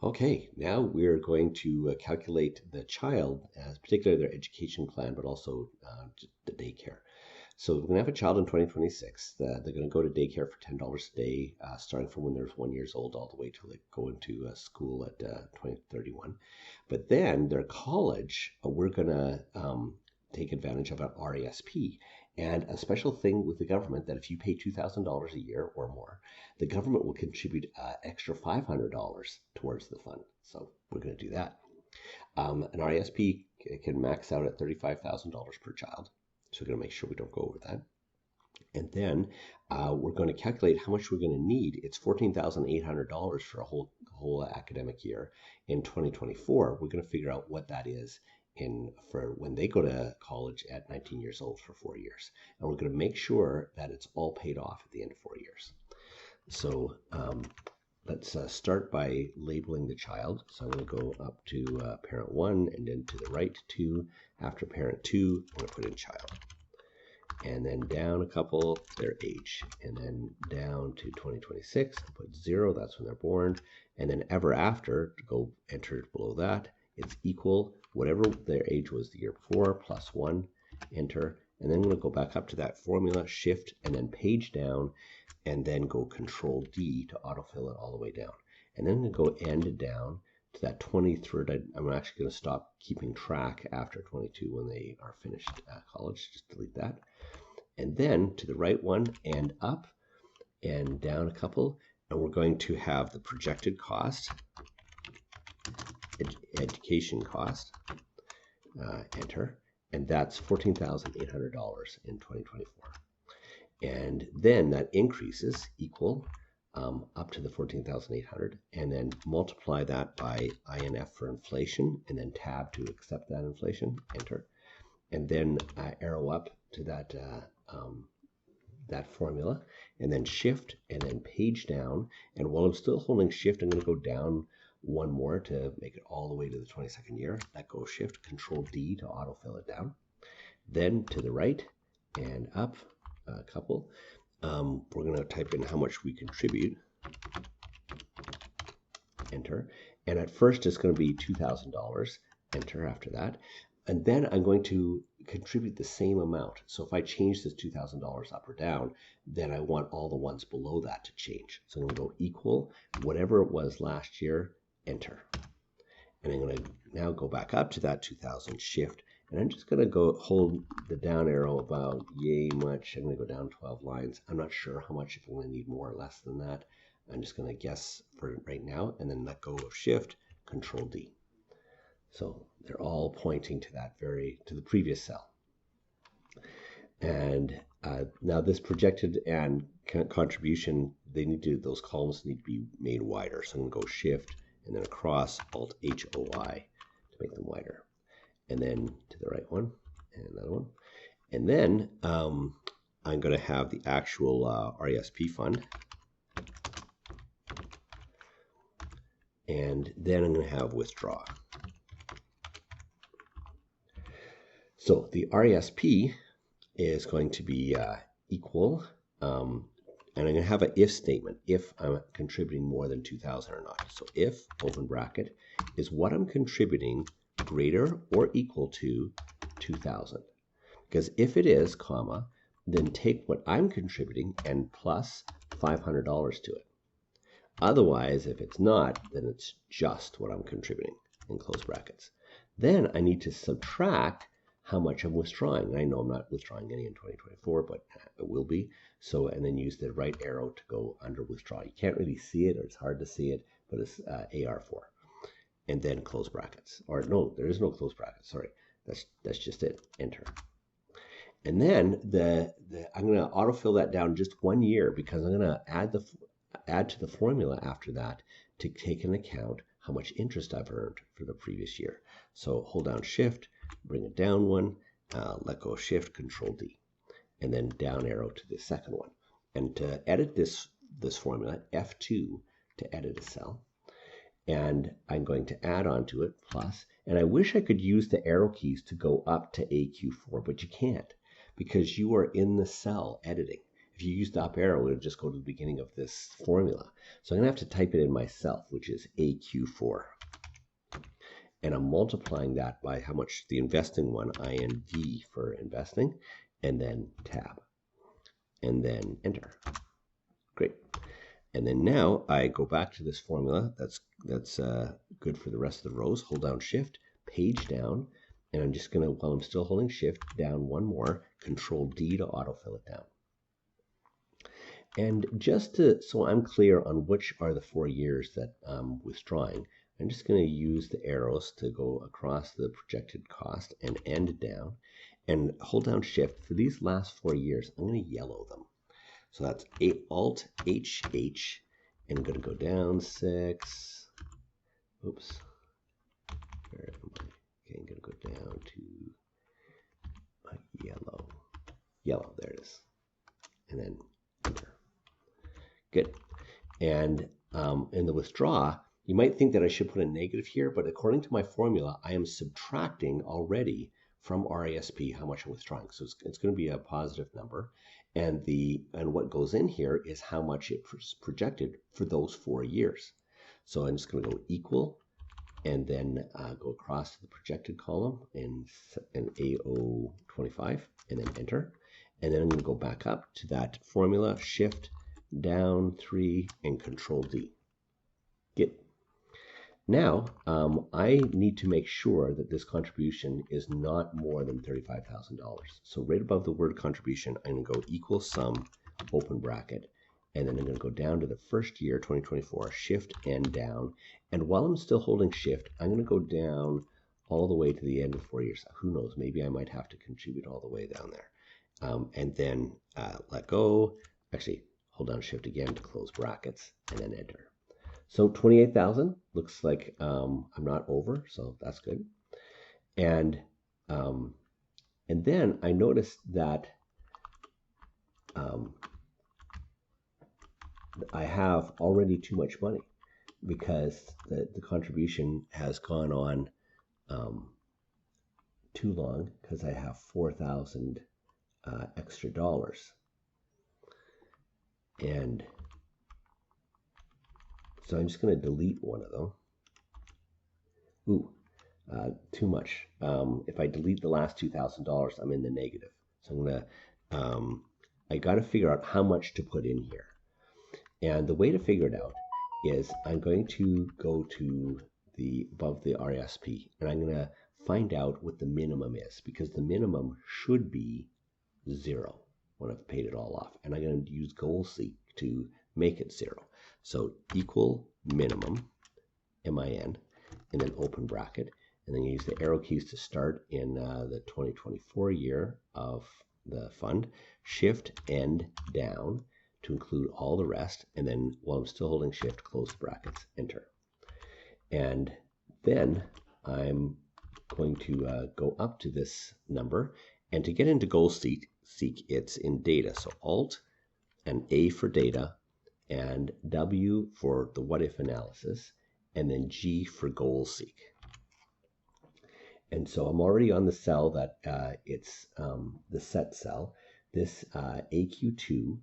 Okay, now we're going to calculate the child, as particularly their education plan, but also the daycare. So we're going to have a child in 2026. They're going to go to daycare for $10 a day, starting from when they're 1 year old all the way till they go into school at 2031. But then their college, we're going to take advantage of an RESP. And a special thing with the government that if you pay $2,000 a year or more, the government will contribute extra $500 towards the fund. So we're going to do that. An RESP can max out at $35,000 per child. So we're going to make sure we don't go over that. And then we're going to calculate how much we're going to need. It's $14,800 for a whole academic year. In 2024, we're going to figure out what that is for when they go to college at 19 years old for 4 years. And we're going to make sure that it's all paid off at the end of 4 years. So let's start by labeling the child. So I'm going to go up to parent 1 and then to the right 2. After parent 2, I'm going to put in child. And then down a couple, their age. And then down to 2026, I'll put 0, that's when they're born. And then ever after, to go enter below that, it's equal whatever their age was the year before, plus 1, enter. And then I'm going to go back up to that formula, shift, and then page down, and then go Control D to autofill it all the way down. And then I'm going to go end down to that 23rd. I'm actually going to stop keeping track after 22 when they are finished college. Just delete that. And then to the right one, and up, and down a couple. And we're going to have the projected cost, education cost, enter. And that's $14,800 in 2024. And then that increases equal up to the 14,800, and then multiply that by INF for inflation, and then tab to accept that inflation, enter. And then arrow up to that formula, and then shift, and then page down. And while I'm still holding shift, I'm going to go down one more to make it all the way to the 22nd year. Let go shift, Control D to autofill it down. Then to the right and up a couple. We're going to type in how much we contribute, enter. And at first it's going to be $2,000, enter after that. And then I'm going to contribute the same amount. So if I change this $2,000 up or down, then I want all the ones below that to change. So I'm going to go equal whatever it was last year, enter. And I'm going to now go back up to that 2,000, shift, and I'm just going to go hold the down arrow about yay much. I'm going to go down 12 lines. I'm not sure how much, if I'm going to need more or less than that. I'm just going to guess for right now, and then let go of shift, Control D. So they're all pointing to that to the previous cell. And now this projected and contribution, those columns need to be made wider. So I'm going to go shift and then across, Alt HOI to make them wider. And then to the right one, and another one. And then I'm going to have the actual RESP fund. And then I'm going to have withdraw. So the RESP is going to be equal, and I'm going to have an if statement, if I'm contributing more than 2,000 or not. So if, open bracket, is what I'm contributing greater or equal to 2,000. Because if it is, comma, then take what I'm contributing and plus $500 to it. Otherwise, if it's not, then it's just what I'm contributing, in close brackets. Then I need to subtract how much I'm withdrawing. I know I'm not withdrawing any in 2024, but it will be. So, and then use the right arrow to go under withdraw. You can't really see it, or it's hard to see it, but it's AR4. And then close brackets. Or no, there is no close brackets, sorry. That's just it, enter. And then I'm going to autofill that down just 1 year, because I'm going to add to the formula after that to take into account how much interest I've earned for the previous year. So hold down shift, bring it down one, let go shift, Control D, and then down arrow to the second one. And to edit this formula, F2 to edit a cell. And I'm going to add on to it plus, and I wish I could use the arrow keys to go up to AQ4, but you can't, because you are in the cell editing. if you use the up arrow, it would just go to the beginning of this formula. So I'm going to have to type it in myself, which is AQ4. And I'm multiplying that by how much the investing one, INV for investing, and then tab, and then enter. Great. And then now I go back to this formula. That's good for the rest of the rows. Hold down Shift, page down, and I'm just going to, while I'm still holding Shift, down one more, Control D to autofill it down. And just so I'm clear on which are the 4 years that I'm withdrawing, I'm just going to use the arrows to go across the projected cost and end down, and hold down Shift. For these last 4 years, I'm going to yellow them. So that's Alt HH, and I'm going to go down 6. Oops. Where am I? Okay, I'm going to go down to yellow. Yellow, there it is. And then enter. Good. And in the withdraw, you might think that I should put a negative here, but according to my formula, I am subtracting already from RESP how much I'm withdrawing. So it's going to be a positive number. And what goes in here is how much it was projected for those 4 years. So I'm just going to go equal, and then go across to the projected column in AO25, and then enter. And then I'm going to go back up to that formula, Shift, down 3, and Control D. Get. Now, I need to make sure that this contribution is not more than $35,000. So right above the word contribution, I'm going to go equal sum, open bracket, and then I'm going to go down to the first year, 2024, Shift and down. And while I'm still holding Shift, I'm going to go down all the way to the end of 4 years. Who knows, maybe I might have to contribute all the way down there. And then let go. Actually, hold down Shift again to close brackets, and then enter. So 28,000 looks like I'm not over, so that's good. And then I noticed that I have already too much money, because the contribution has gone on too long, because I have 4,000 extra dollars. And so I'm just going to delete one of them. Ooh, too much. If I delete the last $2,000, I'm in the negative. So I'm going to, I got to figure out how much to put in here. And the way to figure it out is I'm going to go to above the RESP, and I'm going to find out what the minimum is, because the minimum should be 0 when I've paid it all off. And I'm going to use goal seek to make it 0. So equal minimum, MIN, and then open bracket, and then use the arrow keys to start in the 2024 year of the fund, Shift end down to include all the rest, and then while I'm still holding Shift, close brackets, enter. And then I'm going to go up to this number, and to get into goal seek, it's in data. So Alt and A for data, and W for the what if analysis, and then G for goal seek. And so I'm already on the cell that it's the set cell. This AQ2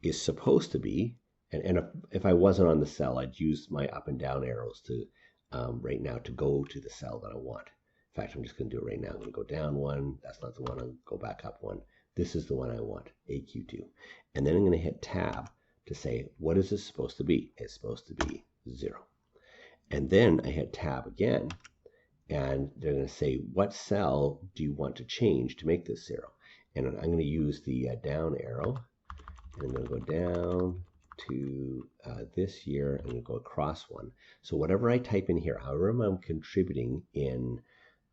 is supposed to be, and if I wasn't on the cell, I'd use my up and down arrows to right now to go to the cell that I want. In fact, I'm just going to do it right now. I'm going to go down one. That's not the one. I'll go back up one. This is the one I want, AQ2. And then I'm going to hit Tab to say, what is this supposed to be? It's supposed to be 0. And then I hit Tab again, and they're going to say, what cell do you want to change to make this 0? And I'm going to use the down arrow, and I'm going to go down to this year, and go across one. So whatever I type in here, however I'm contributing in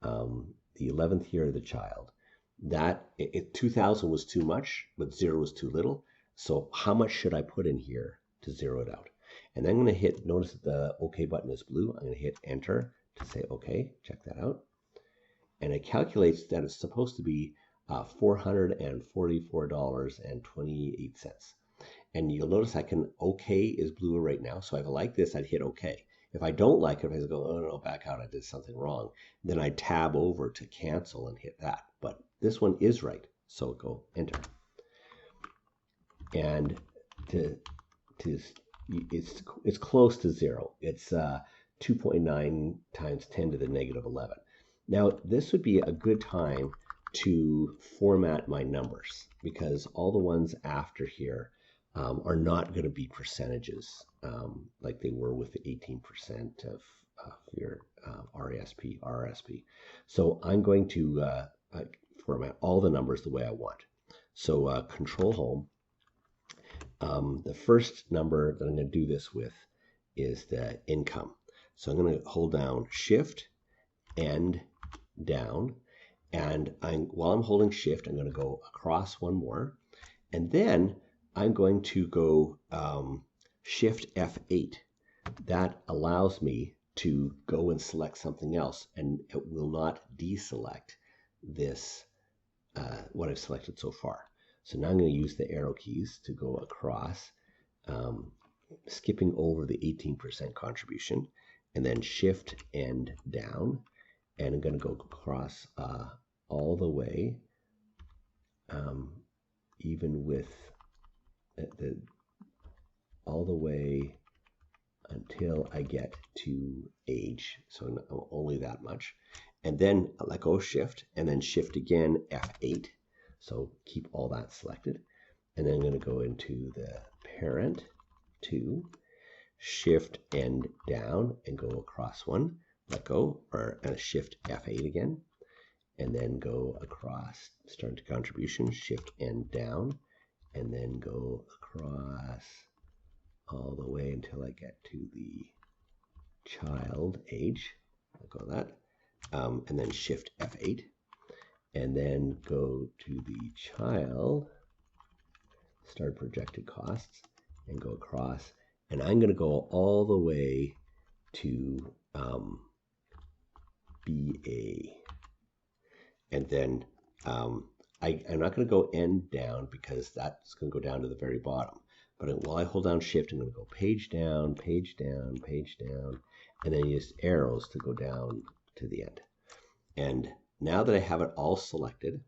the 11th year of the child, that 2,000 was too much, but 0 was too little. So how much should I put in here to zero it out? And then I'm going to hit, notice that the OK button is blue. I'm going to hit Enter to say OK, check that out. And it calculates that it's supposed to be $444.28. And you'll notice I can, OK is blue right now. So if I like this, I'd hit OK. If I don't like it, if I go, oh no, back out, I did something wrong, then I tab over to cancel and hit that. But this one is right. So go Enter. and it's close to 0. It's 2.9 times 10 to the negative 11. Now, this would be a good time to format my numbers, because all the ones after here are not going to be percentages like they were with the 18% of your RESP. So I'm going to format all the numbers the way I want. So Control Home. The first number that I'm going to do this with is the income. So I'm going to hold down Shift and down, and while I'm holding Shift, I'm going to go across one more, and then I'm going to go Shift F8. That allows me to go and select something else, and it will not deselect this what I've selected so far. So now I'm going to use the arrow keys to go across, skipping over the 18% contribution, and then Shift and down, and I'm going to go across all the way, even with all the way until I get to age, so only that much. And then I let go of Shift, and then Shift again, F8. So keep all that selected. And then I'm going to go into the parent 2, Shift and down, and go across one, let go, or Shift F8 again, and then go across, start to contribution, Shift and down, and then go across all the way until I get to the child age. I'll go that, and then Shift F8, and then go to the child, start projected costs, and go across. And I'm going to go all the way to BA. And then I'm not going to go end down, because that's going to go down to the very bottom. But while I hold down Shift, I'm going to go page down, page down, page down, and then use arrows to go down to the end. And now that I have it all selected,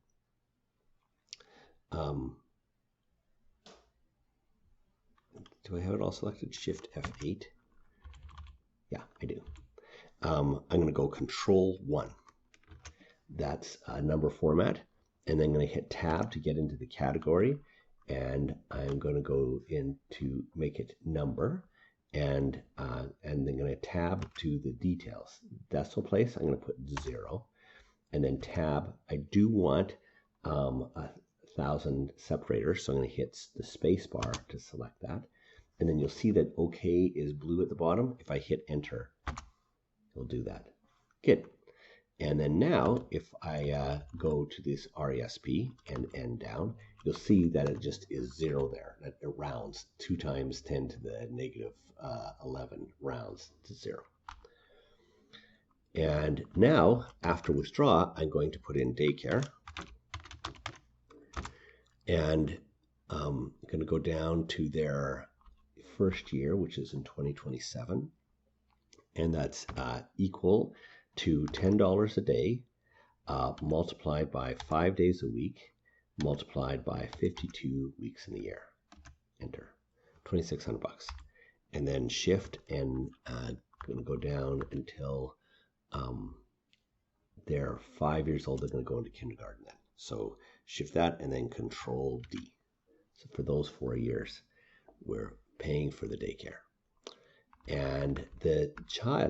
do I have it all selected? Shift F8. Yeah, I do. I'm going to go Control 1. That's a number format. And then I'm going to hit Tab to get into the category. And I'm going to go in to make it number. And then going to tab to the details. Decimal place, I'm going to put 0. And then tab, I do want 1,000 separators, so I'm going to hit the space bar to select that. And then you'll see that OK is blue at the bottom. If I hit enter, it'll do that. Good. And then now, if I go to this RESP and end down, you'll see that it just is 0 there. It rounds 2 times 10 to the negative 11 rounds to 0. And now, after withdraw, I'm going to put in daycare. And I'm going to go down to their first year, which is in 2027. And that's equal to $10 a day, multiplied by 5 days a week, multiplied by 52 weeks in the year. Enter. $2,600. And then Shift, and going to go down until they're 5 years old. They're going to go into kindergarten then. So Shift that, and then Control D. So for those 4 years, we're paying for the daycare. And the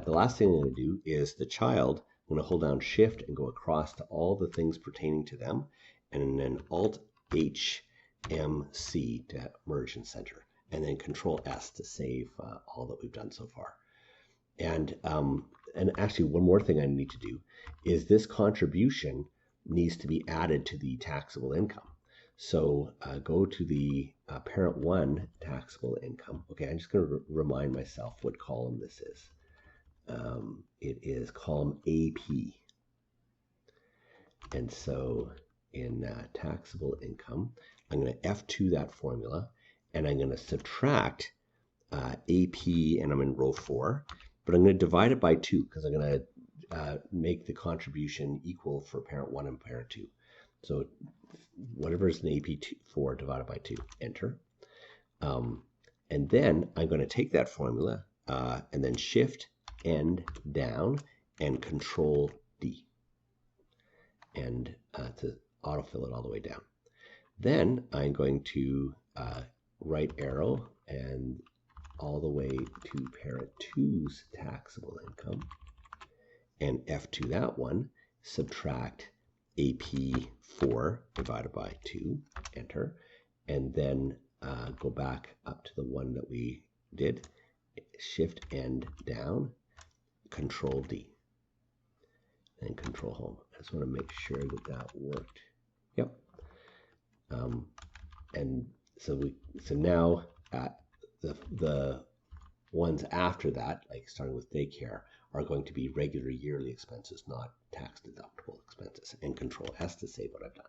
last thing I'm going to do is the child, I'm going to hold down Shift and go across to all the things pertaining to them, and then Alt H M C to merge and center, and then Control S to save all that we've done so far. And actually, one more thing I need to do is this contribution needs to be added to the taxable income. So go to the parent 1 taxable income. Okay, I'm just going to remind myself what column this is. It is column AP. And so in taxable income, I'm going to F2 that formula, and I'm going to subtract AP, and I'm in row 4, but I'm going to divide it by 2, because I'm going to make the contribution equal for parent 1 and parent 2. So whatever is in AP4 divided by 2, enter. And then I'm going to take that formula and then Shift End down and Control D, and to autofill it all the way down. Then I'm going to right arrow and all the way to parent 2's taxable income, and F2 that one, subtract AP4 divided by 2, enter, and then go back up to the one that we did, Shift End down, Control D, and Control Home. I just want to make sure that that worked. Yep. And so now the ones after that, like starting with daycare, are going to be regular yearly expenses, not tax deductible expenses. And Control S to save what I've done.